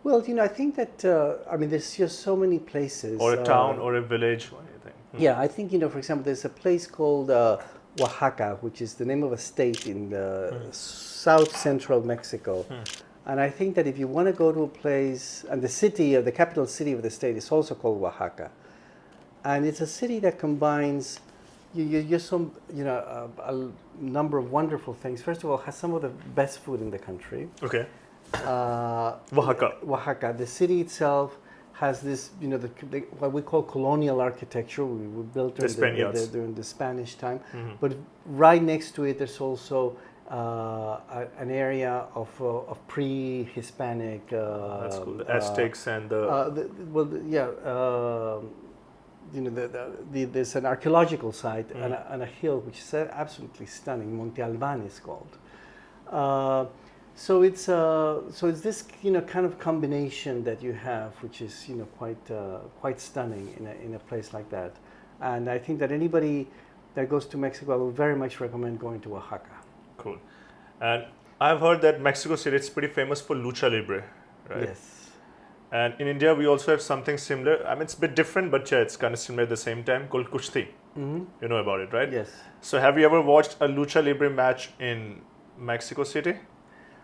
Well, I think that there's just so many places. Or a town or a village, what do you think? Yeah, I think for example, there's a place called Oaxaca, which is the name of a state in south central Mexico. And I think that if you want to go to a place, and the capital city of the state is also called Oaxaca, and it's a city that combines a number of wonderful things. First of all, it has some of the best food in the country. Okay. Oaxaca. Oaxaca. The city itself has this, what we call colonial architecture. We built during the Spanish time. Mm-hmm. But right next to it, there's also an area of pre-Hispanic. That's cool. The Aztecs and there's an archaeological site and a hill which is absolutely stunning. Monte Alban is called. So it's this kind of combination that you have, which is quite stunning in a place like that. And I think that anybody that goes to Mexico, I would very much recommend going to Oaxaca. Cool. And I've heard that Mexico City is pretty famous for lucha libre, right? Yes. And in India, we also have something similar. I mean, it's a bit different, but yeah, it's kind of similar at the same time, called Kushti. Mm-hmm. You know about it, right? Yes. So have you ever watched a lucha libre match in Mexico City?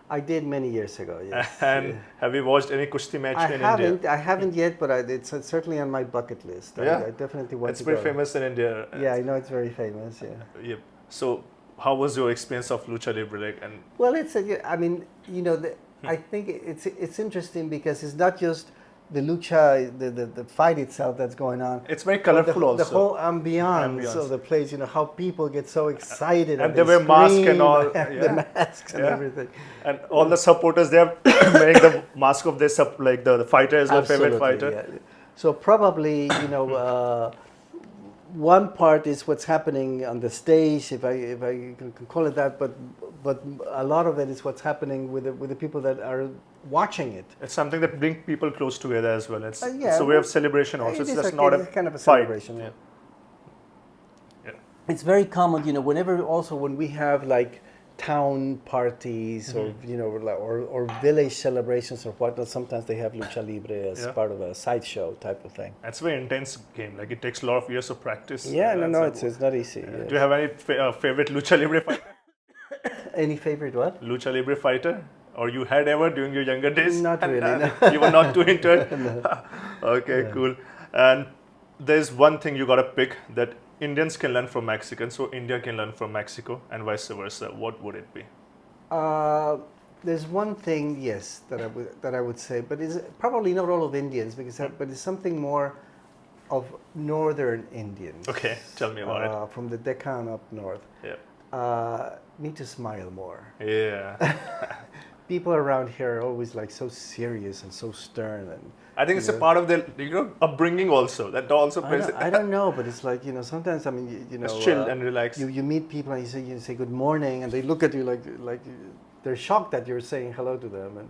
I did many years ago, yes. And have you watched any Kushti match in India? I haven't yet, but it's certainly on my bucket list. Yeah. I definitely want It's to very go. famous in India. Yeah, I know it's very famous, yeah. Yep. So how was your experience of lucha libre? Well, I think it's interesting because it's not just the lucha, the fight itself that's going on. It's very colorful also. The whole ambiance of the place, how people get so excited. And they wear masks and all. The masks and everything. And all the supporters, they are wearing the mask of their, the fighter is their favorite fighter. Yeah. So probably, one part is what's happening on the stage, if I can call it that, but a lot of it is what's happening with the people that are watching it. It's something that brings people close together as well. It's yeah, a way of celebration also. It's just it not is kind of a fight. celebration. Yeah. It's very common, when we have like town parties or or village celebrations or whatnot. Sometimes they have lucha libre as part of a sideshow type of thing. That's a very intense game. Like it takes a lot of years of practice. Yeah, it's not easy. Yes. Do you have any favorite lucha libre fighter? Any favorite what? Lucha libre fighter? Or you had ever during your younger days? Not really. No. You were not too into it? No. Okay, Yeah. cool. And there's one thing you gotta pick that Indians can learn from Mexicans, so India can learn from Mexico, and vice versa. What would it be? There's one thing, yes, that I would say, but it's probably not all of Indians, but it's something more of northern Indians. Okay, tell me about it. From the Deccan up north. Yeah. Need to smile more. Yeah. People around here are always like so serious and so stern, and I think it's a part of their upbringing also. That also plays. I don't know, but it's like sometimes I mean Just chill and relax. You meet people and you say good morning, and they look at you like they're shocked that you're saying hello to them. And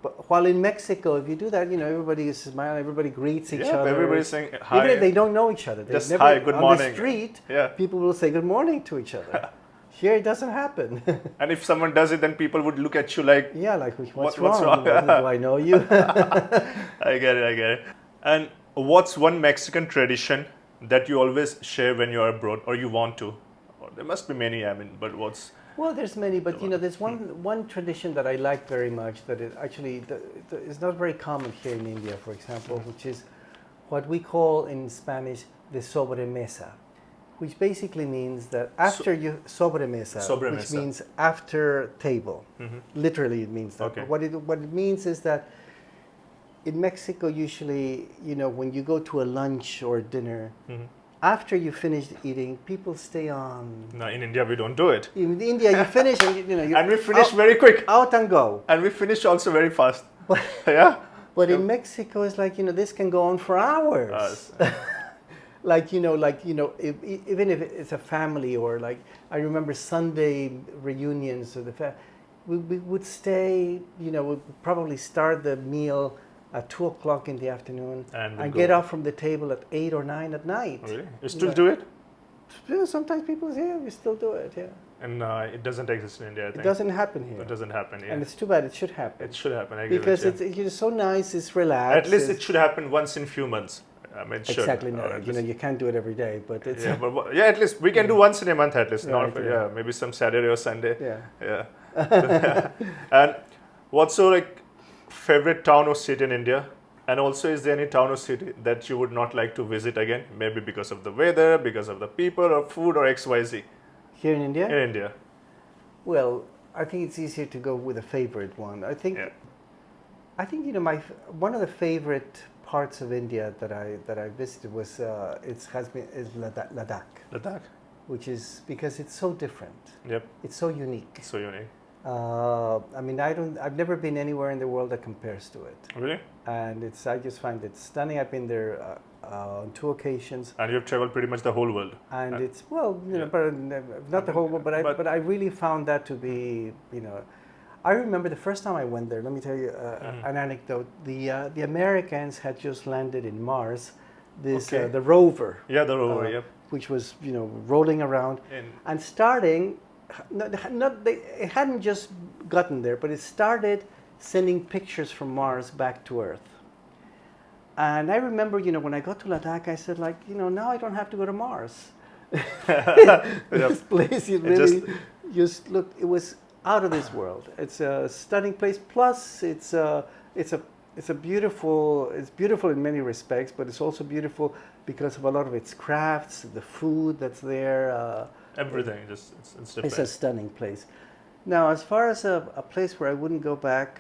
but while in Mexico, if you do that, everybody is smiling, everybody greets each other. Everybody's saying hi. Even if they don't know each other, Just hi, good morning. On the street, Yeah. people will say good morning to each other. Here it doesn't happen. And if someone does it, then people would look at you like, yeah, like what's wrong? wrong? Do I know you? I get it. And what's one Mexican tradition that you always share when you're abroad, or you want to? Or there must be many, I mean, but what's... Well, there's many, but there's one tradition that I like very much that it actually is not very common here in India, for example, which is what we call in Spanish the sobremesa, which basically means that after sobremesa, which means after table. Mm-hmm. Literally, it means that. Okay. What it means is that in Mexico, usually, when you go to a lunch or dinner. Mm-hmm. After you finish eating, people stay on. No, in India we don't do it. In India, you finish and and we finish very quick. Out and go. And we finish also very fast. Yeah. But in Mexico, it's like this can go on for hours. Even if it's a family or I remember Sunday reunions of we would stay. We'd probably start the meal at 2:00 in the afternoon and get off from the table at 8 or 9 at night. Really? You still do it? Yeah, sometimes people say, we still do it, yeah. And it doesn't exist in India, I think. It doesn't happen here. It doesn't happen here. And it's too bad, it should happen. It should happen, I agree because with you. it's so nice, it's relaxed. At least it should happen once in a few months. I mean, exactly, no. You can't do it every day, but it's... Yeah, at least we can do once in a month at least. Right, maybe some Saturday or Sunday. Yeah. And what's your favorite town or city in India? And also, is there any town or city that you would not like to visit again? Maybe because of the weather, because of the people, or food, or XYZ? Here in India? In India. Well, I think it's easier to go with a favorite one. I think one of the favorite parts of India that I visited was Ladakh. Ladakh. Which is because it's so different. Yep. It's so unique. So unique. I've never been anywhere in the world that compares to it. Really? And I just find it stunning. I've been there on 2 occasions. And you've traveled pretty much the whole world. And it's but not the whole world. But I really found that to be, I remember the first time I went there. Let me tell you an anecdote. The Americans had just landed in Mars. The rover. Yeah, the rover. Yep. Which was rolling around and starting. It hadn't just gotten there, but it started sending pictures from Mars back to Earth. And I remember, when I got to Ladakh, I said, now I don't have to go to Mars. This place, it really just looked. It was out of this world. It's a stunning place. Plus, it's beautiful. It's beautiful in many respects, but it's also beautiful because of a lot of its crafts, the food that's there. Everything, it's different. It's a stunning place. Now, as far as a place where I wouldn't go back,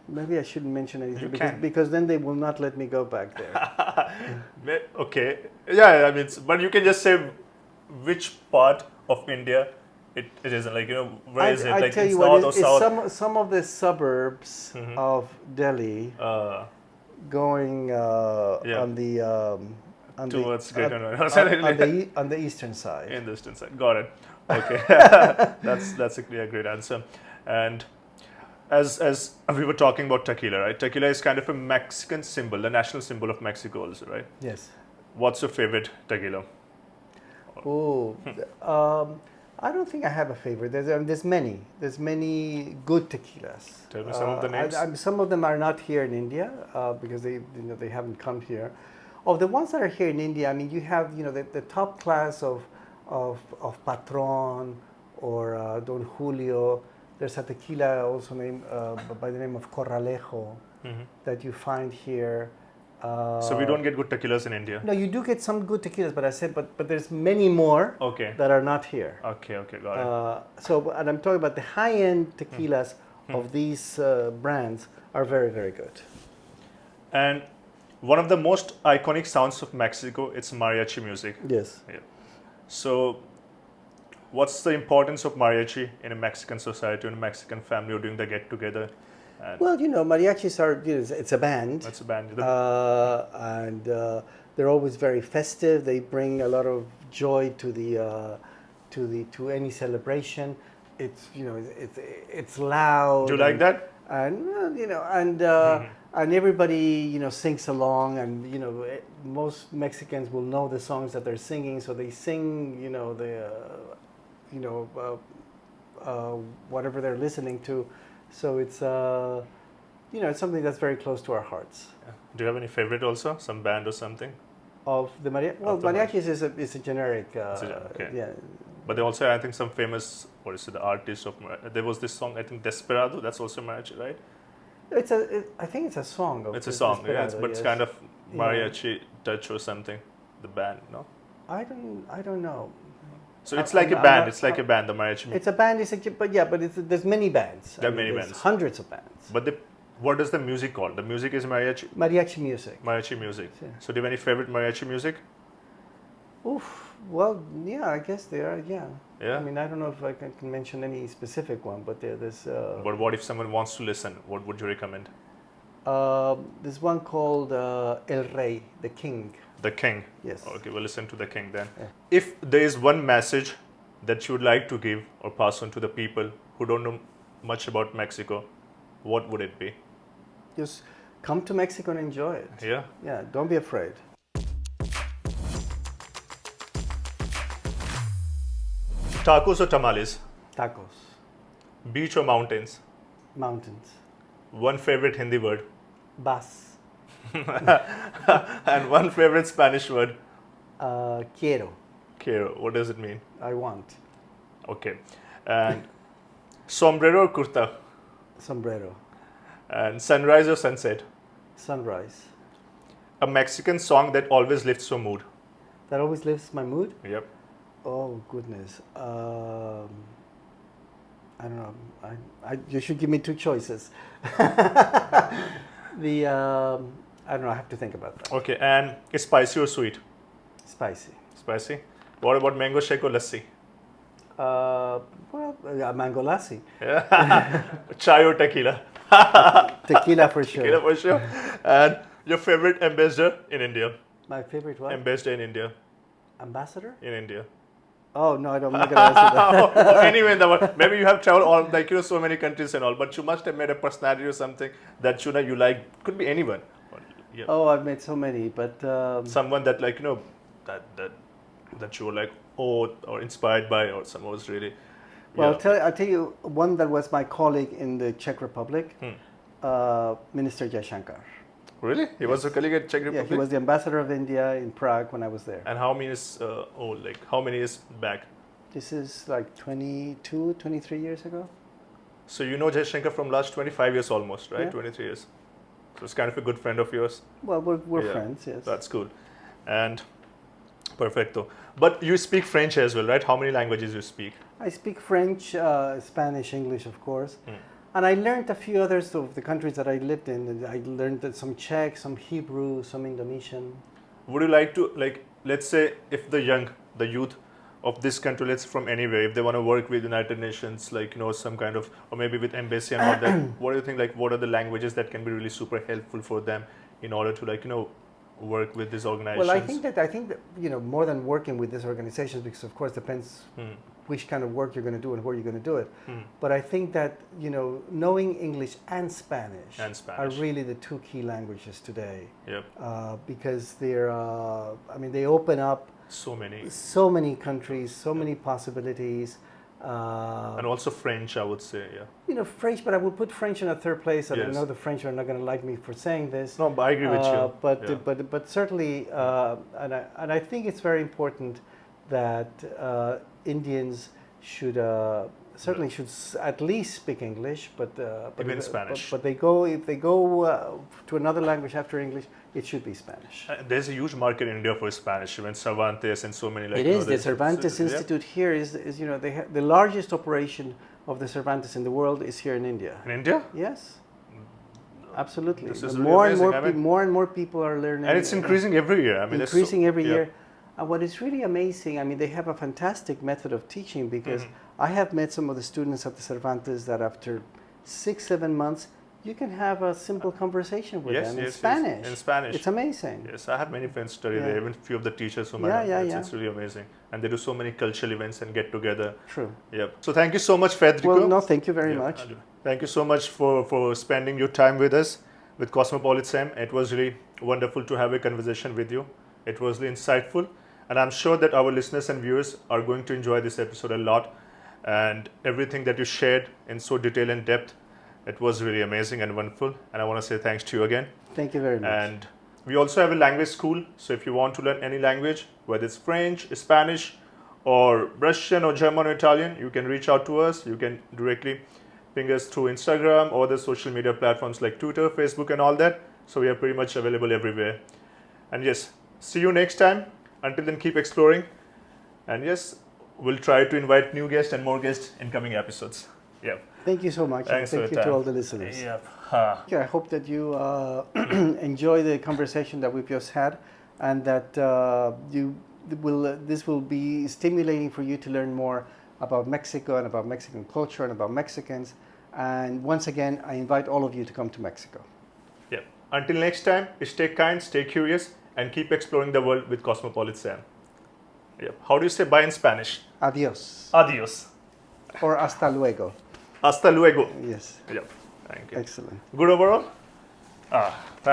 maybe I shouldn't mention anything because then they will not let me go back there. Okay. Yeah, I mean, but you can just say which part of India it isn't. Where is it? I tell it's you north what, or south? some of the suburbs of Delhi going on the... towards Greater Noida. On the eastern side. In the eastern side. Got it. Okay. That's a great answer. And as we were talking about tequila, right? Tequila is kind of a Mexican symbol, the national symbol of Mexico also, right? Yes. What's your favorite tequila? Oh, I don't think I have a favorite. There's many. There's many good tequilas. Tell me some of the names. Some of them are not here in India because they haven't come here. Of the ones that are here in India, I mean, you have the top class of Patron or Don Julio. There's a tequila also named by the name of Corralejo that you find here. So we don't get good tequilas in India. No, you do get some good tequilas, but I said, but there's many more that are not here. Okay, got it. And I'm talking about the high-end tequilas of these brands are very, very good. And one of the most iconic sounds of Mexico, it's mariachi music. Yes. Yeah. So, what's the importance of mariachi in a Mexican society, in a Mexican family, or during the get-together? Well, mariachis are, it's a band. It's a band. And they're always very festive. They bring a lot of joy to any celebration. It's, it's loud. Do you like that? And and everybody, sings along, and most Mexicans will know the songs that they're singing, so they sing, whatever they're listening to. So it's it's something that's very close to our hearts. Yeah. Do you have any favorite also, some band or something? Of the mariachi? Well, mariachis is a generic. Okay. Yeah. But they also, I think, some famous, the artist of, there was this song, I think, Desperado, that's also mariachi, right? I think it's a song. It's a song, Desperado, but it's kind of mariachi touch or something, the band, no? I don't know. So it's like a band. It's like a band. The mariachi. It's a band. There's many bands. There are many bands. Hundreds of bands. But what is the music called? The music is mariachi. Mariachi music. Mariachi music. Yeah. So do you have any favorite mariachi music? Oof. Well, yeah, I guess there are. Yeah. Yeah. I mean, I don't know if I can mention any specific one, but there's. But what if someone wants to listen? What would you recommend? There's one called El Rey, the King. The King. Yes. Okay, we'll listen to the King then. Yeah. If there is one message that you would like to give or pass on to the people who don't know much about Mexico, what would it be? Just come to Mexico and enjoy it. Yeah. Yeah. Don't be afraid. Tacos or tamales? Tacos. Beach or mountains? Mountains. One favorite Hindi word? Vas. And one favorite Spanish word? Quiero. Quiero. What does it mean? I want. Okay. And sombrero or kurta? Sombrero. And sunrise or sunset? Sunrise. A Mexican song that always lifts your mood? That always lifts my mood? Yep. Oh, goodness. I don't know. You should give me two choices. I don't know. I have to think about that. Okay. And spicy or sweet? Spicy. Spicy. What about mango shake or lassi? Mango lassi. Yeah. Chai or tequila? Tequila for sure. Tequila for sure. And your favorite ambassador in India? My favorite what? Ambassador in India. Ambassador? In India. Oh no, I'm not gonna answer that. Anyway, maybe you have traveled so many countries and all, but you must have made a personality or something that you like. Could be anyone. Yeah. Oh, I've made so many, but someone that that you were like or inspired by, or someone was really. Well, I'll tell you one that was my colleague in the Czech Republic, Minister Jaishankar. Really? He was a colleague at Czech Republic? Yeah, he was the ambassador of India in Prague when I was there. And how many years how many years back? This is like 22, 23 years ago. So you know Jaishankar from last 25 years almost, right? Yeah. 23 years. So it's kind of a good friend of yours. Well, we're friends, yes. That's cool. And perfecto. But you speak French as well, right? How many languages you speak? I speak French, Spanish, English, of course. And I learned a few others of the countries that I lived in. I learned some Czech, some Hebrew, some Indonesian. Would you like to, let's say, if the youth of this country, let's from anywhere, if they want to work with United Nations, some kind of, or maybe with embassy and all that, what do you think, what are the languages that can be really super helpful for them in order to, work with these organizations? Well, I think that more than working with these organizations, because of course depends which kind of work you're going to do and where you're going to do it. But I think that knowing English and Spanish are really the two key languages today. Yep. Because they're they open up So many. So many countries, so many possibilities. And also French, I would say, yeah. You know, French, but I would put French in a third place. And I Yes. know the French are not going to like me for saying this. No, but I agree with you. But, Yeah. but certainly, and I think it's very important that Indians should certainly should at least speak English, but Even Spanish. But they go if they go to another language after English, it should be Spanish. There's a huge market in India for Spanish, even Cervantes and so many. Like, It you know, is. The there's- Cervantes yeah. Institute here is you know they have the largest operation of the Cervantes in the world is here in India. In India? Yes, absolutely. This is The really more and amazing. more I mean- more and more people are learning, And it's increasing every year. I mean, there's increasing every yeah. year. And what is really amazing, I mean, they have a fantastic method of teaching because Mm-hmm. I have met some of the students at the Cervantes that after 6-7 months, you can have a simple conversation with Yes, them in yes, yes. Spanish. In Spanish. It's amazing. Yes, I had many friends study Yeah. there, even few of the teachers whom I Yeah, know. yeah, it's, yeah. it's really amazing. And they do so many cultural events and get together. True. Yep. So thank you so much, Federico. Well, no, thank you very Yeah, much. I do. Thank you so much for spending your time with us with Cosmopolitan. It was really wonderful to have a conversation with you. It was really insightful. And I'm sure that our listeners and viewers are going to enjoy this episode a lot. And everything that you shared in so detail and depth, it was really amazing and wonderful. And I want to say thanks to you again. Thank you very much. And we also have a language school. So if you want to learn any language, whether it's French, Spanish, or Russian, or German, or Italian, you can reach out to us. You can directly ping us through Instagram or the social media platforms like Twitter, Facebook, and all that. So we are pretty much available everywhere. And yes, see you next time. Until then, keep exploring. And yes, we'll try to invite new guests and more guests in coming episodes. Yeah. Thank you so much. And Thanks for thank your you to time. all the listeners. Yep. I hope that you enjoy the conversation that we've just had, and that this will be stimulating for you to learn more about Mexico and about Mexican culture and about Mexicans. And once again, I invite all of you to come to Mexico. Yeah. Until next time, stay kind, stay curious, and keep exploring the world with Cosmopolitan Sam. Yeah. How do you say bye in Spanish? Adios. Adios. Or hasta luego. Hasta luego. Yes. Yep. Thank you. Excellent. Good overall?